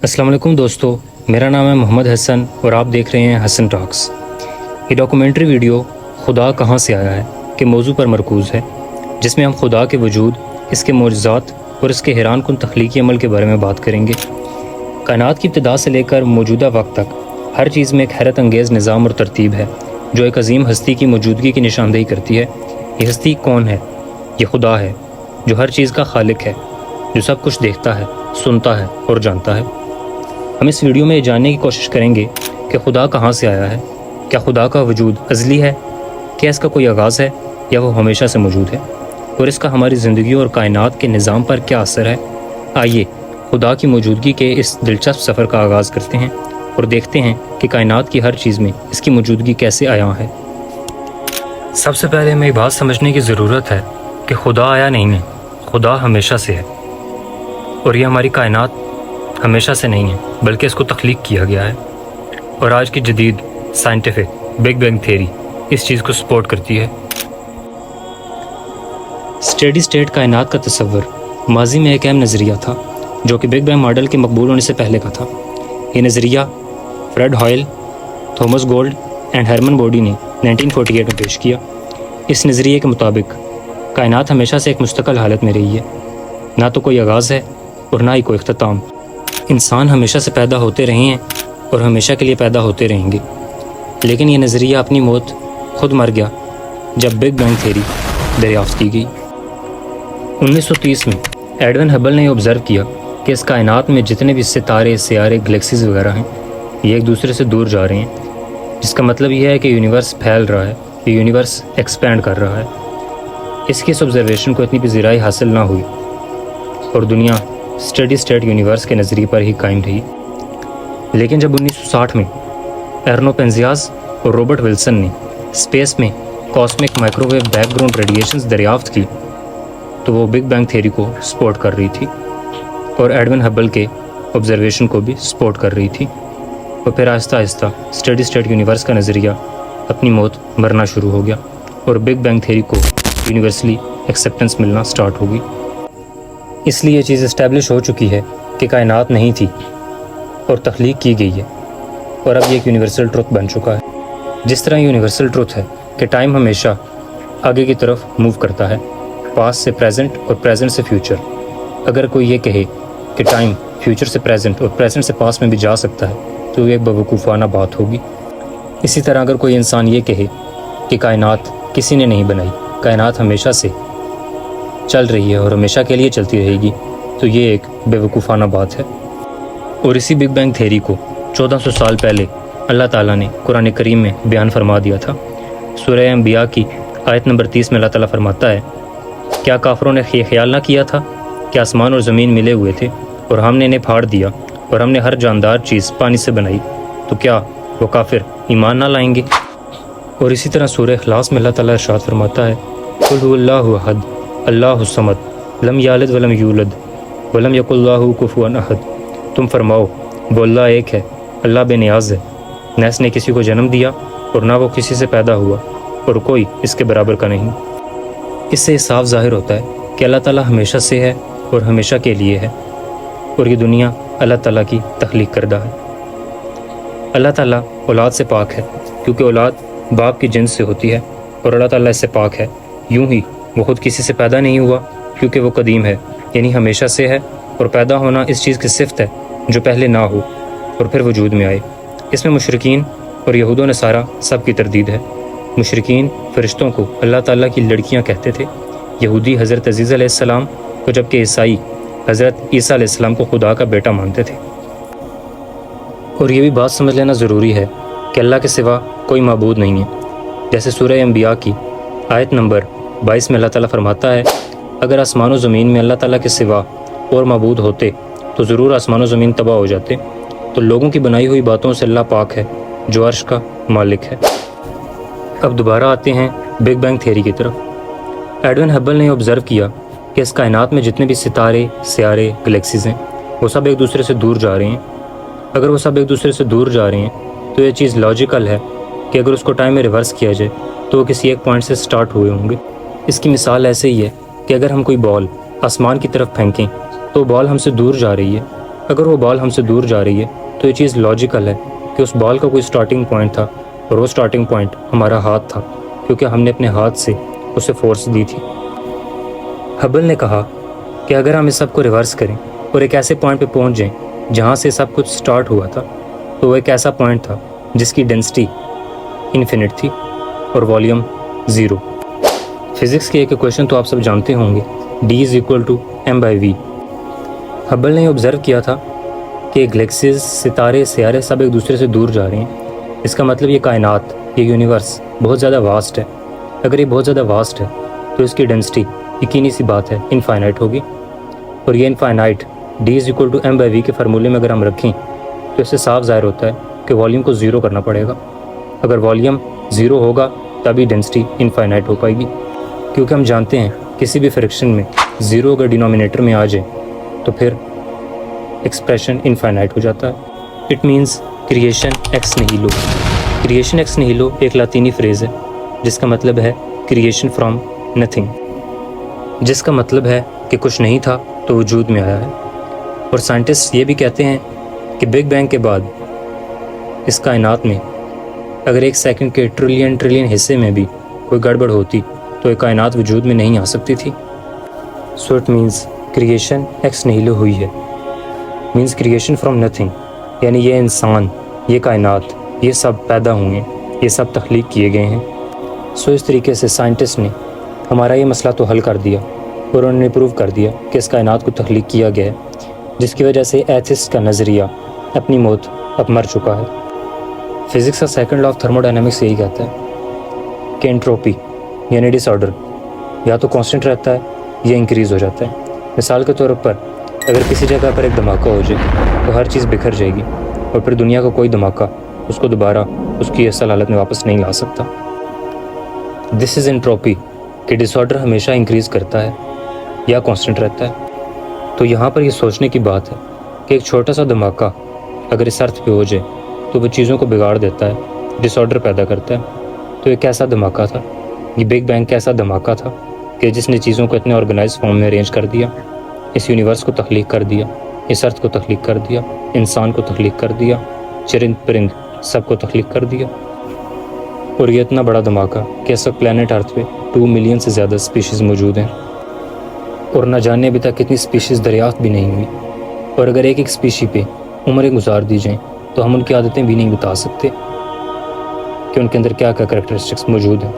السلام علیکم دوستو، میرا نام ہے محمد حسن اور آپ دیکھ رہے ہیں حسن ٹاکس۔ یہ ڈاکومنٹری ویڈیو خدا کہاں سے آیا ہے کہ موضوع پر مرکوز ہے، جس میں ہم خدا کے وجود، اس کے معجزات اور اس کے حیران کن تخلیقی عمل کے بارے میں بات کریں گے۔ کائنات کی ابتدا سے لے کر موجودہ وقت تک ہر چیز میں ایک حیرت انگیز نظام اور ترتیب ہے جو ایک عظیم ہستی کی موجودگی کی نشاندہی کرتی ہے۔ یہ ہستی کون ہے؟ یہ خدا ہے، جو ہر چیز کا خالق ہے، جو سب کچھ دیکھتا ہے، سنتا ہے اور جانتا ہے۔ ہم اس ویڈیو میں یہ جاننے کی کوشش کریں گے کہ خدا کہاں سے آیا ہے، کیا خدا کا وجود ازلی ہے، کیا اس کا کوئی آغاز ہے یا وہ ہمیشہ سے موجود ہے، اور اس کا ہماری زندگی اور کائنات کے نظام پر کیا اثر ہے۔ آئیے خدا کی موجودگی کے اس دلچسپ سفر کا آغاز کرتے ہیں اور دیکھتے ہیں کہ کائنات کی ہر چیز میں اس کی موجودگی کیسے عیاں ہے۔ سب سے پہلے ہمیں یہ بات سمجھنے کی ضرورت ہے کہ خدا آیا نہیں ہے، خدا ہمیشہ سے ہے، اور یہ ہماری کائنات ہمیشہ سے نہیں ہے بلکہ اس کو تخلیق کیا گیا ہے۔ اور آج کی جدید سائنٹیفک بگ بینگ تھیوری اس چیز کو سپورٹ کرتی ہے۔ اسٹیڈی اسٹیٹ کائنات کا تصور ماضی میں ایک اہم نظریہ تھا جو کہ بگ بینگ ماڈل کے مقبول ہونے سے پہلے کا تھا۔ یہ نظریہ Fred Hoyle, Thomas Gold and Hermann Bondi نے 1948 میں پیش کیا۔ اس نظریے کے مطابق کائنات ہمیشہ سے ایک مستقل حالت میں رہی ہے، نہ تو کوئی آغاز ہے اور نہ ہی کوئی اختتام۔ انسان ہمیشہ سے پیدا ہوتے رہے ہیں اور ہمیشہ کے لیے پیدا ہوتے رہیں گے، لیکن یہ نظریہ اپنی موت خود مر گیا جب بگ بینگ تھیوری دریافت کی گئی۔ 1930 میں ایڈون ہبل نے آبزرو کیا کہ اس کائنات میں جتنے بھی ستارے، سیارے، گلیکسیز وغیرہ ہیں، یہ ایک دوسرے سے دور جا رہے ہیں، جس کا مطلب یہ ہے کہ یونیورس پھیل رہا ہے، یہ یونیورس ایکسپینڈ کر رہا ہے۔ اس کی اس آبزرویشن کو اتنی پذیرائی حاصل نہ ہوئی اور دنیا اسٹڈی اسٹیٹ یونیورس کے نظریے پر ہی قائم رہی۔ لیکن جب 1960 میں ایرنو پینزیاز اور روبرٹ ولسن نے اسپیس میں cosmic microwave background radiations دریافت کی تو وہ بگ بینگ تھیوری کو سپورٹ کر رہی تھی اور ایڈون ہبل کے آبزرویشن کو بھی سپورٹ کر رہی تھی، اور پھر آہستہ آہستہ اسٹڈی اسٹیٹ یونیورس کا نظریہ اپنی موت مرنا شروع ہو گیا اور بگ بینگ تھیوری کو یونیورسلی ایکسیپٹنس ملنا سٹارٹ ہوگی۔ اس لیے یہ چیز اسٹیبلش ہو چکی ہے کہ کائنات نہیں تھی اور تخلیق کی گئی ہے، اور اب یہ ایک یونیورسل ٹروتھ بن چکا ہے۔ جس طرح یونیورسل ٹروتھ ہے کہ ٹائم ہمیشہ آگے کی طرف موو کرتا ہے، پاسٹ سے پریزنٹ اور پریزنٹ سے فیوچر۔ اگر کوئی یہ کہے کہ ٹائم فیوچر سے پریزنٹ اور پریزنٹ سے پاسٹ میں بھی جا سکتا ہے تو یہ ایک بیوقوفانہ بات ہوگی۔ اسی طرح اگر کوئی انسان یہ کہے کہ کائنات کسی نے نہیں بنائی، کائنات ہمیشہ سے چل رہی ہے اور ہمیشہ کے لیے چلتی رہے گی، تو یہ ایک بیوقوفانہ بات ہے۔ اور اسی بگ بینگ تھیوری کو 1400 سال پہلے اللہ تعالیٰ نے قرآن کریم میں بیان فرما دیا تھا۔ سورہ انبیاء کی آیت نمبر 30 میں اللہ تعالیٰ فرماتا ہے، کیا کافروں نے یہ خیال نہ کیا تھا کہ آسمان اور زمین ملے ہوئے تھے اور ہم نے انہیں پھاڑ دیا اور ہم نے ہر جاندار چیز پانی سے بنائی، تو کیا وہ کافر ایمان نہ لائیں گے؟ اور اسی طرح سورہ اخلاص میں اللہ تعالیٰ ارشاد فرماتا ہے، قل هو اللہ احد اللہ الصمد لم یلد ولم یولد ولم یکن له کفوا احد۔ تم فرماؤ، وہ اللہ ایک ہے، اللہ بے نیاز ہے، نہ اس نے کسی کو جنم دیا اور نہ وہ کسی سے پیدا ہوا اور کوئی اس کے برابر کا نہیں۔ اس سے صاف ظاہر ہوتا ہے کہ اللہ تعالیٰ ہمیشہ سے ہے اور ہمیشہ کے لیے ہے، اور یہ دنیا اللہ تعالیٰ کی تخلیق کردہ ہے۔ اللہ تعالیٰ اولاد سے پاک ہے کیونکہ اولاد باپ کی جنس سے ہوتی ہے، اور اللہ تعالیٰ اس سے پاک ہے۔ یوں ہی وہ خود کسی سے پیدا نہیں ہوا کیونکہ وہ قدیم ہے، یعنی ہمیشہ سے ہے، اور پیدا ہونا اس چیز کی صفت ہے جو پہلے نہ ہو اور پھر وجود میں آئے۔ اس میں مشرکین اور یہود و نصارہ سب کی تردید ہے۔ مشرکین فرشتوں کو اللہ تعالیٰ کی لڑکیاں کہتے تھے، یہودی حضرت عزیز علیہ السلام کو، جبکہ عیسائی حضرت عیسیٰ علیہ السلام کو خدا کا بیٹا مانتے تھے۔ اور یہ بھی بات سمجھ لینا ضروری ہے کہ اللہ کے سوا کوئی معبود نہیں ہے۔ جیسے سورہ انبیاء کی آیت نمبر 22 میں اللہ تعالیٰ فرماتا ہے، اگر آسمان و زمین میں اللہ تعالیٰ کے سوا اور معبود ہوتے تو ضرور آسمان و زمین تباہ ہو جاتے۔ تو لوگوں کی بنائی ہوئی باتوں سے اللہ پاک ہے جو عرش کا مالک ہے۔ اب دوبارہ آتے ہیں بگ بینگ تھیوری کی طرف۔ ایڈون ہبل نے آبزرو کیا کہ اس کائنات میں جتنے بھی ستارے، سیارے، گلیکسیز ہیں، وہ سب ایک دوسرے سے دور جا رہے ہیں۔ اگر وہ سب ایک دوسرے سے دور جا رہے ہیں تو یہ چیز لاجیکل ہے کہ اگر اس کو ٹائم میں ریورس کیا جائے تو وہ کسی ایک پوائنٹ سے سٹارٹ ہوئے ہوں گے۔ اس کی مثال ایسے ہی ہے کہ اگر ہم کوئی بال آسمان کی طرف پھینکیں تو بال ہم سے دور جا رہی ہے، اگر وہ بال ہم سے دور جا رہی ہے تو یہ چیز لاجیکل ہے کہ اس بال کا کوئی سٹارٹنگ پوائنٹ تھا اور وہ سٹارٹنگ پوائنٹ ہمارا ہاتھ تھا، کیونکہ ہم نے اپنے ہاتھ سے اسے فورس دی تھی۔ ہبل نے کہا کہ اگر ہم اس سب کو ریورس کریں اور ایک ایسے پوائنٹ پہ پہنچ جائیں جہاں سے سب کچھ سٹارٹ ہوا تھا، تو وہ ایک ایسا پوائنٹ تھا جس کی ڈینسٹی انفینٹ تھی اور والیوم 0۔ فزکس کے ایک ایکویشن تو آپ سب جانتے ہوں گے، D=m/v۔ ہبل نے آبزرو کیا تھا کہ گلیکسیز، ستارے، سیارے سب ایک دوسرے سے دور جا رہے ہیں۔ اس کا مطلب یہ کائنات، یہ یونیورس بہت زیادہ واسٹ ہے۔ اگر یہ بہت زیادہ واسٹ ہے تو اس کی ڈینسٹی یقینی سی بات ہے انفائنائٹ ہوگی، اور یہ انفائنائٹ D=m/v کے فارمولے میں اگر ہم رکھیں تو اس سے صاف ظاہر ہوتا ہے کہ والیوم کو 0 کرنا پڑے گا۔ اگر والیوم 0 ہوگا تبھی ڈینسٹی انفائنائٹ ہو پائے گی، کیونکہ ہم جانتے ہیں کسی بھی فریکشن میں 0 اگر ڈینومینیٹر میں آ جائے تو پھر ایکسپریشن انفائنائٹ ہو جاتا ہے۔ It means creation ex nihilo. Creation ex nihilo ایک لاطینی فریز ہے جس کا مطلب ہے کریشن فرام نتھنگ، جس کا مطلب ہے کہ کچھ نہیں تھا تو وجود میں آیا ہے۔ اور سائنٹسٹ یہ بھی کہتے ہیں کہ بگ بینگ کے بعد اس کائنات میں اگر ایک سیکنڈ کے ٹریلین حصے میں بھی کوئی گڑبڑ ہوتی تو یہ کائنات وجود میں نہیں آ سکتی تھی۔ So it means creation ex nihilo ہوئی ہے، مینس کریشن فرام نتھنگ، یعنی یہ انسان، یہ کائنات، یہ سب پیدا ہوئے، یہ سب تخلیق کیے گئے ہیں۔ سو اس طریقے سے سائنٹسٹ نے ہمارا یہ مسئلہ تو حل کر دیا اور انہوں نے پروو کر دیا کہ اس کائنات کو تخلیق کیا گیا ہے، جس کی وجہ سے ایتھسٹ کا نظریہ اپنی موت اب مر چکا ہے۔ فزکس کا second law of thermo dynamics یہی کہتا ہے کہ انٹروپی یعنی ڈس آرڈر یا تو کانسٹنٹ رہتا ہے یا انکریز ہو جاتا ہے۔ مثال کے طور پر اگر کسی جگہ پر ایک دھماکہ ہو جائے تو ہر چیز بکھر جائے گی اور پھر دنیا کا کوئی دھماکہ اس کو دوبارہ اس کی اصل حالت میں واپس نہیں لا سکتا۔ دس از انٹروپی کہ ڈس آرڈر ہمیشہ انکریز کرتا ہے یا کانسٹنٹ رہتا ہے۔ تو یہاں پر یہ سوچنے کی بات ہے کہ ایک چھوٹا سا دھماکہ اگر اس ارتھ پہ ہو جائے تو وہ چیزوں کو بگاڑ دیتا ہے، ڈس آرڈر پیدا کرتا ہے۔ تو یہ کیسا دھماکہ تھا؟ یہ بگ بینگ کیسا دھماکہ تھا کہ جس نے چیزوں کو اتنے آرگنائز فارم میں ارینج کر دیا، اس یونیورس کو تخلیق کر دیا، اس ارتھ کو تخلیق کر دیا، انسان کو تخلیق کر دیا، چرند پرند سب کو تخلیق کر دیا۔ اور یہ اتنا بڑا دھماکہ کہ اس وقت پلانٹ ارتھ پہ 2 ملین سے زیادہ اسپیشیز موجود ہیں، اور نہ جانے ابھی تک کتنی اسپیشیز دریافت بھی نہیں ہوئی۔ اور اگر ایک ایک اسپیشی پہ عمریں گزار دی جائیں تو ہم ان کی عادتیں بھی نہیں بتا سکتے کہ ان کے اندر کیا کیا کریکٹرسٹکس موجود ہیں۔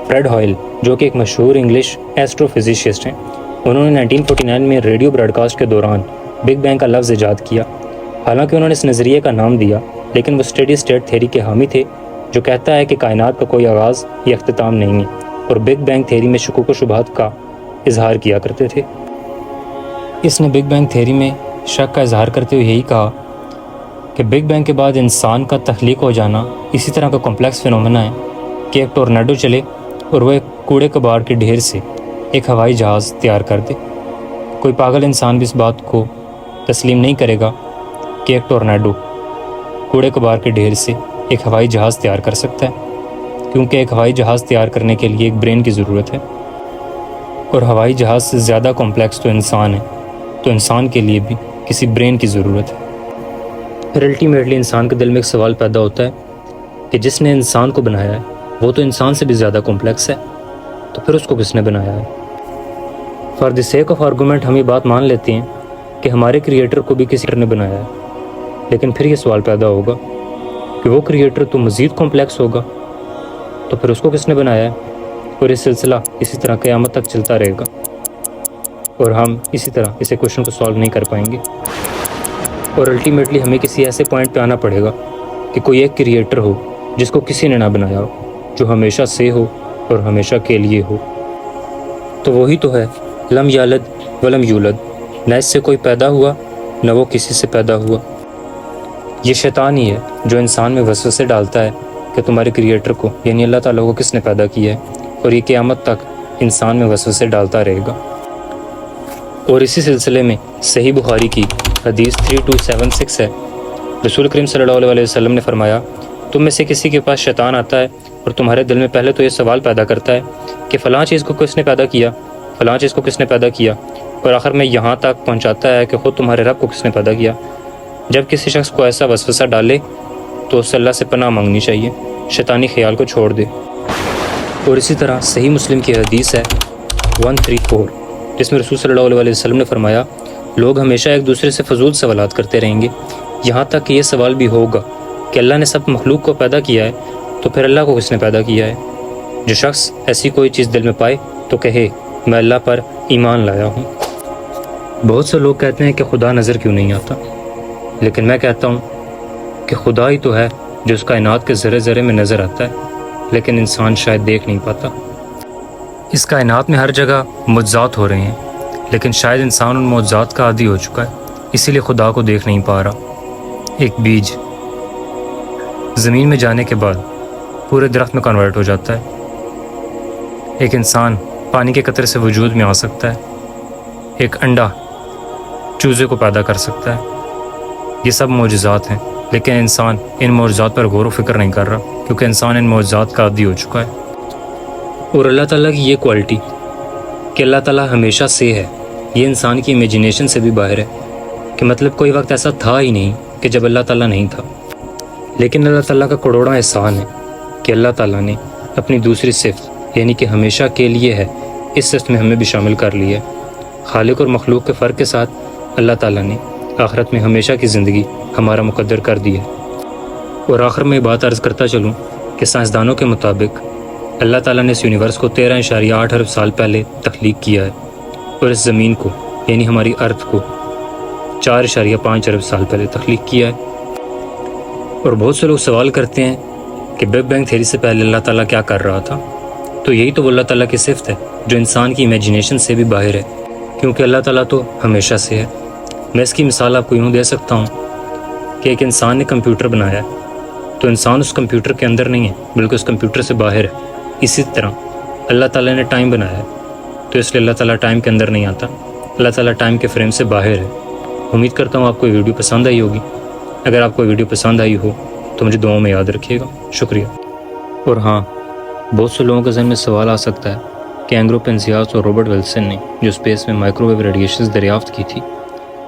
فریڈ ہائل جو کہ ایک مشہور انگلش ایسٹرو فزیسسٹ ہیں، انہوں نے 1949 میں ریڈیو براڈ کاسٹ کے دوران بگ بینگ کا لفظ ایجاد کیا۔ حالانکہ انہوں نے اس نظریے کا نام دیا، لیکن وہ اسٹیڈی اسٹیٹ تھیوری کے حامی تھے جو کہتا ہے کہ کائنات کا کوئی آغاز یا اختتام نہیں ہے، اور بگ بینگ تھیوری میں شکوک و شبہات کا اظہار کیا کرتے تھے۔ اس نے بگ بینگ تھیوری میں شک کا اظہار کرتے ہوئے یہی کہا کہ بگ بینگ کے بعد انسان کا تخلیق ہو جانا اسی طرح کا کمپلیکس فینومینا ہے کہ ایک ٹورنیڈو چلے اور وہ ایک کوڑے کباڑ کے ڈھیر سے ایک ہوائی جہاز تیار کر دے۔ کوئی پاگل انسان بھی اس بات کو تسلیم نہیں کرے گا کہ ایک ٹورنیڈو کوڑے کباڑ کے ڈھیر سے ایک ہوائی جہاز تیار کر سکتا ہے، کیونکہ ایک ہوائی جہاز تیار کرنے کے لیے ایک برین کی ضرورت ہے، اور ہوائی جہاز سے زیادہ کمپلیکس تو انسان ہے، تو انسان کے لیے بھی کسی برین کی ضرورت ہے۔ پھر الٹیمیٹلی انسان کے دل میں ایک سوال پیدا ہوتا ہے کہ جس نے انسان کو بنایا ہے وہ تو انسان سے بھی زیادہ کمپلیکس ہے، تو پھر اس کو کس نے بنایا ہے؟ For the sake of argument ہم یہ بات مان لیتے ہیں کہ ہمارے کریٹر کو بھی کسی نے بنایا ہے، لیکن پھر یہ سوال پیدا ہوگا کہ وہ کریٹر تو مزید کمپلیکس ہوگا، تو پھر اس کو کس نے بنایا ہے؟ اور یہ سلسلہ اسی طرح قیامت تک چلتا رہے گا، اور ہم اسی طرح اس ایکویشن کو سالو نہیں کر پائیں گے، اور الٹیمیٹلی ہمیں کسی ایسے پوائنٹ پہ آنا پڑے گا کہ کوئی ایک کریٹر ہو جس کو کسی نے نہ بنایا ہو، جو ہمیشہ سے ہو اور ہمیشہ کے لیے ہو۔ تو وہی تو ہے لم یلد ولم یولد، نہ اس سے کوئی پیدا ہوا نہ وہ کسی سے پیدا ہوا۔ یہ شیطان ہی ہے جو انسان میں وسوسے ڈالتا ہے کہ تمہارے کریٹر کو یعنی اللہ تعالیٰ کو کس نے پیدا کیا ہے، اور یہ قیامت تک انسان میں وسوسے ڈالتا رہے گا۔ اور اسی سلسلے میں صحیح بخاری کی حدیث 3276 ہے، رسول کریم صلی اللہ علیہ وسلم نے فرمایا، تم میں سے کسی کے پاس شیطان آتا ہے اور تمہارے دل میں پہلے تو یہ سوال پیدا کرتا ہے کہ فلاں چیز کو کس نے پیدا کیا، فلاں چیز کو کس نے پیدا کیا، اور آخر میں یہاں تک پہنچاتا ہے کہ خود تمہارے رب کو کس نے پیدا کیا۔ جب کسی شخص کو ایسا وسوسہ ڈالے تو اسے اللہ سے پناہ مانگنی چاہیے، شیطانی خیال کو چھوڑ دے۔ اور اسی طرح صحیح مسلم کی حدیث ہے 134، جس میں رسول صلی اللہ علیہ وسلم نے فرمایا، لوگ ہمیشہ ایک دوسرے سے فضول سوالات کرتے رہیں گے، یہاں تک کہ یہ سوال بھی ہوگا کہ اللہ نے سب مخلوق کو پیدا کیا ہے تو پھر اللہ کو کس نے پیدا کیا ہے۔ جو شخص ایسی کوئی چیز دل میں پائے تو کہے میں اللہ پر ایمان لایا ہوں۔ بہت سے لوگ کہتے ہیں کہ خدا نظر کیوں نہیں آتا، لیکن میں کہتا ہوں کہ خدا ہی تو ہے جو اس کائنات کے ذرے ذرے میں نظر آتا ہے، لیکن انسان شاید دیکھ نہیں پاتا۔ اس کائنات میں ہر جگہ معجزات ہو رہے ہیں، لیکن شاید انسان ان معجزات کا عادی ہو چکا ہے، اسی لیے خدا کو دیکھ نہیں پا رہا۔ ایک بیج زمین میں جانے کے بعد پورے درخت میں کنورٹ ہو جاتا ہے، ایک انسان پانی کے قطرے سے وجود میں آ سکتا ہے، ایک انڈا چوزے کو پیدا کر سکتا ہے۔ یہ سب معجزات ہیں، لیکن انسان ان معجزات پر غور و فکر نہیں کر رہا، کیونکہ انسان ان معجزات کا عادی ہو چکا ہے۔ اور اللہ تعالیٰ کی یہ کوالٹی کہ اللہ تعالیٰ ہمیشہ سے ہے، یہ انسان کی امیجنیشن سے بھی باہر ہے، کہ مطلب کوئی وقت ایسا تھا ہی نہیں کہ جب اللہ تعالیٰ نہیں تھا۔ لیکن اللہ تعالیٰ کا کروڑاں احسان ہے کہ اللہ تعالیٰ نے اپنی دوسری صفت یعنی کہ ہمیشہ کے لیے ہے، اس صفت میں ہمیں بھی شامل کر لیا ہے۔ خالق اور مخلوق کے فرق کے ساتھ اللہ تعالیٰ نے آخرت میں ہمیشہ کی زندگی ہمارا مقدر کر دی ہے۔ اور آخر میں یہ بات عرض کرتا چلوں کہ سائنسدانوں کے مطابق اللہ تعالیٰ نے اس یونیورس کو 13.8 ارب سال پہلے تخلیق کیا ہے، اور اس زمین کو یعنی ہماری ارتھ کو 4.5 ارب سال پہلے تخلیق کیا ہے۔ اور بہت سے لوگ سوال کرتے ہیں کہ بگ بینگ تھیوری سے پہلے اللہ تعالیٰ کیا کر رہا تھا؟ تو یہی تو وہ اللہ تعالیٰ کی صفت ہے جو انسان کی امیجنیشن سے بھی باہر ہے، کیونکہ اللہ تعالیٰ تو ہمیشہ سے ہے۔ میں اس کی مثال آپ کو یوں دے سکتا ہوں کہ ایک انسان نے کمپیوٹر بنایا ہے تو انسان اس کمپیوٹر کے اندر نہیں ہے بلکہ اس کمپیوٹر سے باہر ہے۔ اسی طرح اللہ تعالیٰ نے ٹائم بنایا ہے تو اس لیے اللہ تعالیٰ ٹائم کے اندر نہیں آتا، اللہ تعالیٰ ٹائم کے فریم سے باہر ہے۔ امید کرتا ہوں آپ کو یہ ویڈیو پسند آئی ہوگی۔ اگر آپ کو یہ ویڈیو پسند آئی ہو تو مجھے دعاؤں میں یاد رکھیے گا۔ شکریہ۔ اور ہاں، بہت سے لوگوں کے ذہن میں سوال آ سکتا ہے کہ اینگرو پنزیاس اور روبرٹ ولسن نے جو اسپیس میں مائکرو ویو ریڈیشنز دریافت کی تھی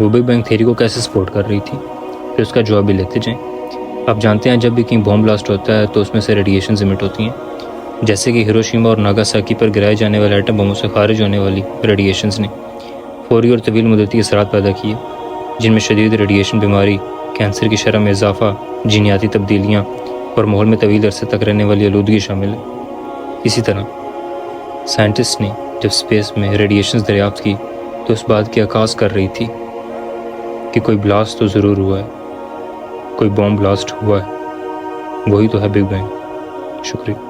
وہ بگ بینگ تھیوری کو کیسے سپورٹ کر رہی تھی؟ پھر اس کا جواب بھی لیتے جائیں۔ آپ جانتے ہیں جب بھی کہیں بوم بلاسٹ ہوتا ہے تو اس میں سے ریڈیشنز ایمٹ ہوتی ہیں، جیسے کہ ہیروشیما اور ناگاساکی پر گرائے جانے والے ایٹم بموں سے خارج ہونے والی ریڈیشنز نے فوری اور طویل مدتی اثرات پیدا کیے، جن میں شدید ریڈیشن بیماری، کینسر کی شرح میں اضافہ، جینیاتی تبدیلیاں اور ماحول میں طویل عرصے تک رہنے والی آلودگی شامل ہے۔ اسی طرح سائنٹسٹ نے جب اسپیس میں ریڈیشنز دریافت کی تو اس بات کی عکاس کر رہی تھی کہ کوئی بلاسٹ تو ضرور ہوا ہے، کوئی بوم بلاسٹ ہوا ہے، وہی تو ہے بگ بینگ۔ شکریہ۔